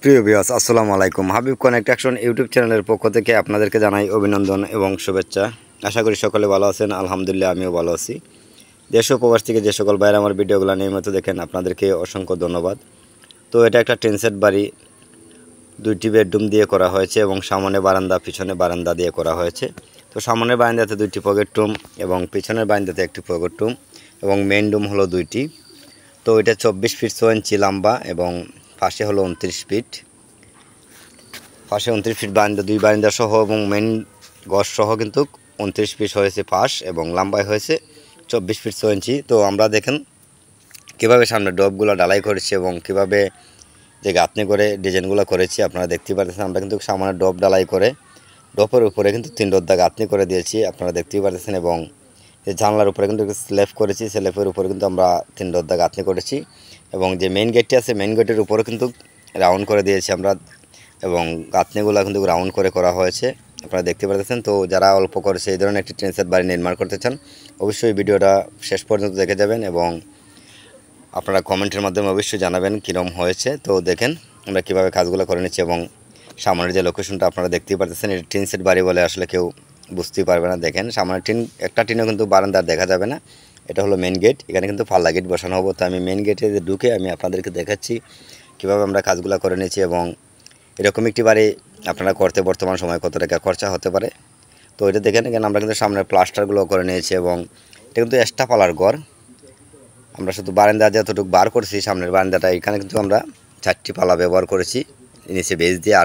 প্রিয় ভিউয়ার্স, আসসালামু আলাইকুম। হাবিব কানেক্ট অ্যাকশন ইউটিউব চ্যানেলের পক্ষ থেকে আপনাদেরকে জানাই অভিনন্দন এবং শুভেচ্ছা। আশা করি সকলে ভালো আছেন। আলহামদুলিল্লাহ, আমিও ভালো আছি। দেশ ও প্রবাস থেকে যে সকল ভাইয়েরা আমার ভিডিওগুলো নিয়মিত দেখেন, আপনাদেরকে অসংখ্য ধন্যবাদ। তো এটা একটা টিন সেট বাড়ি, 2টি বেডরুম দিয়ে করা হয়েছে এবং সামনে বারান্দা, পিছনে বারান্দা দিয়ে করা হয়েছে। তো সামনের বারান্দাতে 2টি পকেট রুম এবং পিছনের বারান্দাতে একটি পকেট রুম এবং মেইন রুম হলো 2টি। তো এটা 24 ফিট 6 ইঞ্চি লম্বা এবং পাশে হলো 29 ফিট। পাশে 29 ফিট বারান্দা, 2 বারান্দা সহ এবং মেইন গজ সহ কিন্তু 29 ফিট হয়েছে পাশ এবং লম্বায় হয়েছে 24 ফিট 6 ইঞ্চি। তো আমরা দেখেন কীভাবে সামনে ডবগুলো ঢালাই করেছি এবং কীভাবে যে গাঁথনি করে ডিজাইনগুলো করেছি আপনারা দেখতে পাচ্ছেন। আমরা কিন্তু সামনে ডব ঢালাই করে ডপের উপরে কিন্তু 3 রদ্দা গাঁথনি করে দিয়েছি, আপনারা দেখতেই পাচ্ছেন। এবং এই জানলার উপরে কিন্তু স্ল্যাব করেছি, স্ল্যাবের উপরে কিন্তু আমরা 3 রদ্দা গাঁথনি করেছি এবং যে মেইন গেটটি আছে মেইন গেটের উপরে কিন্তু রাউন্ড করে দিয়েছি আমরা এবং গাঁথনিগুলো কিন্তু রাউন্ড করে করা হয়েছে, আপনারা দেখতে পাচ্ছেন। তো যারা অল্প করেছে এই ধরনের একটি টিন সেট বাড়ি নির্মাণ করতে চান, অবশ্যই ভিডিওটা শেষ পর্যন্ত দেখে যাবেন এবং আপনারা কমেন্টের মাধ্যমে অবশ্যই জানাবেন কীরকম হয়েছে। তো দেখেন আমরা কীভাবে কাজগুলো করে নিচ্ছি এবং সামনের যে লোকেশনটা আপনারা দেখতেই পাচ্ছেন, এটা টিন সেট বাড়ি বলে আসলে কেউ বুঝতেই পারবে না। দেখেন সামনের একটা টিনও কিন্তু বারান্দার দেখা যাবে না। এটা হলো মেন গেট, এখানে কিন্তু পাল্লা গেট বসানো হবো। তো আমি মেন গেটে ঢুকে আমি আপনাদেরকে দেখাচ্ছি কীভাবে আমরা কাজগুলো করে নিয়েছি এবং এরকম একটি বাড়ি আপনারা করতে বর্তমান সময় কত টাকা খরচা হতে পারে। তো এটা দেখেন, এখানে আমরা কিন্তু সামনের প্লাস্টারগুলো করে নিয়েছি এবং এটা কিন্তু এক্সট্রা পালার ঘর। আমরা শুধু বারান্দা যতটুকু বার করছি সামনের বারান্দাটা, এখানে কিন্তু আমরা 4টি পালা ব্যবহার করেছি নিচে বেজ দিয়ে।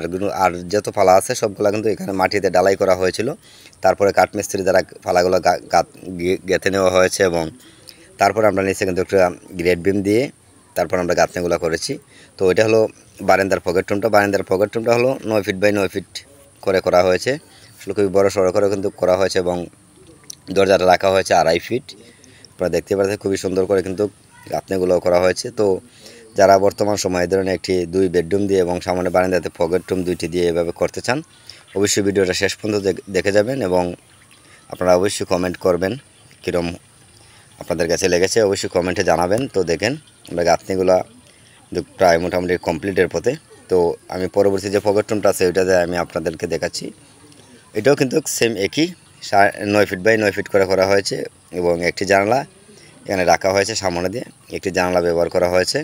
আর যত পালা আছে সবগুলো কিন্তু এখানে মাটিতে ঢালাই করা হয়েছিল, তারপরে কাঠমিস্ত্রি দ্বারা পালাগুলো গেঁথে নেওয়া হয়েছে এবং তারপরে আমরা নিচে কিন্তু একটা গ্রেড বিম দিয়ে তারপর আমরা গাঁথনিগুলো করেছি। তো এটা হলো বারান্দার পকেট রুমটা। বারান্দার পকেট রুমটা হলো 9 ফিট বাই 9 ফিট করে করা হয়েছে, আসলে খুবই বড় সড়ো করে কিন্তু করা হয়েছে এবং দরজাটা রাখা হয়েছে 2.5 ফিট। আপনারা দেখতে পাচ্ছেন খুবই সুন্দর করে কিন্তু গাঁথনিগুলো করা হয়েছে। তো যারা বর্তমান সময়ে ধরনের একটি 2 বেডরুম দিয়ে এবং সামনে বারান্দাতে পকেট রুম 2টি দিয়ে এভাবে করতে চান, অবশ্যই ভিডিওটা শেষ পর্যন্ত দেখে যাবেন এবং আপনারা অবশ্যই কমেন্ট করবেন কীরকম আপনাদের কাছে লেগেছে, অবশ্যই কমেন্টে জানাবেন। তো দেখেন আমরা গাঁথনিগুলো প্রায় মোটামুটি কমপ্লিটের পথে। তো আমি পরবর্তী যে পকেট রুমটা আছে ওইটাতে আমি আপনাদেরকে দেখাচ্ছি। এটাও কিন্তু সেম একই 9 ফিট বাই 9 ফিট করে করা হয়েছে এবং একটি জানালা এখানে রাখা হয়েছে সামনে দিয়ে, একটি জানালা ব্যবহার করা হয়েছে।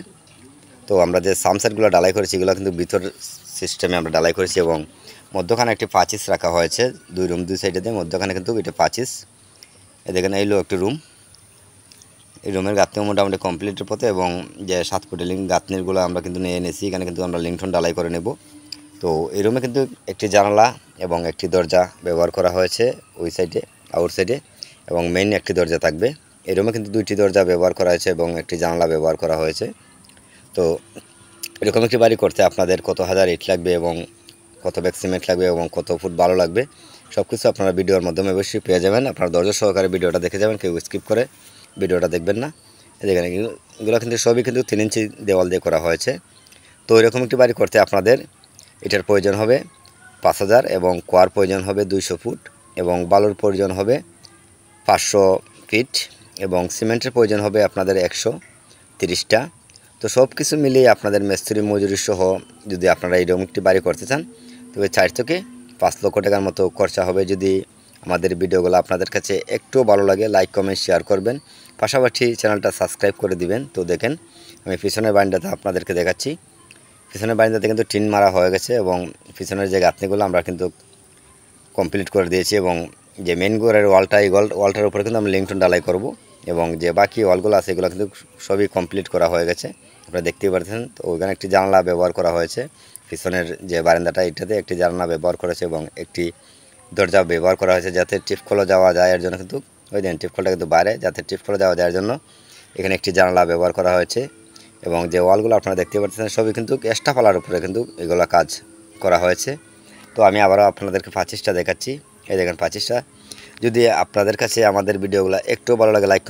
তো আমরা যে সামসেটগুলো ঢালাই করেছি এগুলো কিন্তু ভিতর সিস্টেমে আমরা ঢালাই করেছি এবং মধ্যখানে একটি পাঁচিস রাখা হয়েছে, 2 রুম 2 সাইডে দিয়ে মধ্যখানে কিন্তু এটা পাঁচিস। দেখেন এইলো একটি রুম, এই রুমের গাঁথনিও মোটামুটি কমপ্লিটের পথে এবং যে 7 ফুটের গাঁথনিরগুলো আমরা কিন্তু নিয়ে এনেছি, এখানে কিন্তু আমরা লিংটন ঢালাই করে নেব। তো এই রুমে কিন্তু একটি জানালা এবং একটি দরজা ব্যবহার করা হয়েছে ওই সাইডে, আউট সাইডে, এবং মেইন একটি দরজা থাকবে। এই রুমে কিন্তু 2টি দরজা ব্যবহার করা হয়েছে এবং একটি জানালা ব্যবহার করা হয়েছে। তো এরকম একটি বাড়ি করতে আপনাদের কত হাজার ইট লাগবে এবং কত ব্যাগ সিমেন্ট লাগবে এবং কত ফুট ভালো লাগবে সব কিছু আপনারা ভিডিওর মাধ্যমে অবশ্যই পেয়ে যাবেন। আপনারা ধৈর্য সহকারে ভিডিওটা দেখে যাবেন, কেউ স্কিপ করে ভিডিওটা দেখবেন না। এখানে এগুলো কিন্তু সবই কিন্তু 3 ইঞ্চি দেওয়াল দিয়ে করা হয়েছে। তো এরকম একটি বাড়ি করতে আপনাদের এটার প্রয়োজন হবে 5000 এবং কোয়ার প্রয়োজন হবে 200 ফুট এবং বালুর প্রয়োজন হবে 500 ফিট এবং সিমেন্টের প্রয়োজন হবে আপনাদের 130টা। তো সব কিছু মিলিয়ে আপনাদের মিস্ত্রি মজুরি সহ যদি আপনারা এইরকম একটি বাড়ি করতে চান তবে 4 থেকে 5 লক্ষ টাকার মতো খরচা হবে। যদি আমাদের ভিডিওগুলো আপনাদের কাছে একটু ভালো লাগে লাইক কমেন্ট শেয়ার করবেন, পাশাপাশি চ্যানেলটা সাবস্ক্রাইব করে দিবেন। তো দেখেন আমি পিছনের বারান্দাতে আপনাদেরকে দেখাচ্ছি। পিছনের বারান্দাতে কিন্তু টিন মারা হয়ে গেছে এবং পিছনের যে গাঁথনিগুলো আমরা কিন্তু কমপ্লিট করে দিয়েছি এবং যে মেন ঘরের ওয়ালটা এই ওয়ালটার উপরে কিন্তু আমরা লিংটন ঢালাই করব এবং যে বাকি ওয়ালগুলো আছে এগুলো কিন্তু সবই কমপ্লিট করা হয়ে গেছে, আপনারা দেখতেই পাচ্ছেন। তো ওইখানে একটি জানলা ব্যবহার করা হয়েছে, পিছনের যে বারান্দাটা এটাতে একটি জানলা ব্যবহার করেছে এবং একটি দরজা ব্যবহার করা হয়েছে যাতে টিপকলে যাওয়া যায় এর জন্য, কিন্তু ওই দিন টিপকলটা কিন্তু বাইরে, যাতে টিপকলে যাওয়া যায় এর জন্য এখানে একটি জানলা ব্যবহার করা হয়েছে এবং যে ওয়ালগুলো আপনারা দেখতে পাচ্ছেন সবই কিন্তু এক্সট্রা পালার উপরে কিন্তু এগুলো কাজ করা হয়েছে। তো আমি আবারও আপনাদেরকে পাঁচিসটা দেখাচ্ছি। এই দেখেন পাঁচিসটা। যদি আপনাদের কাছে আমাদের ভিডিওগুলো একটু ভালো লাগে লাইক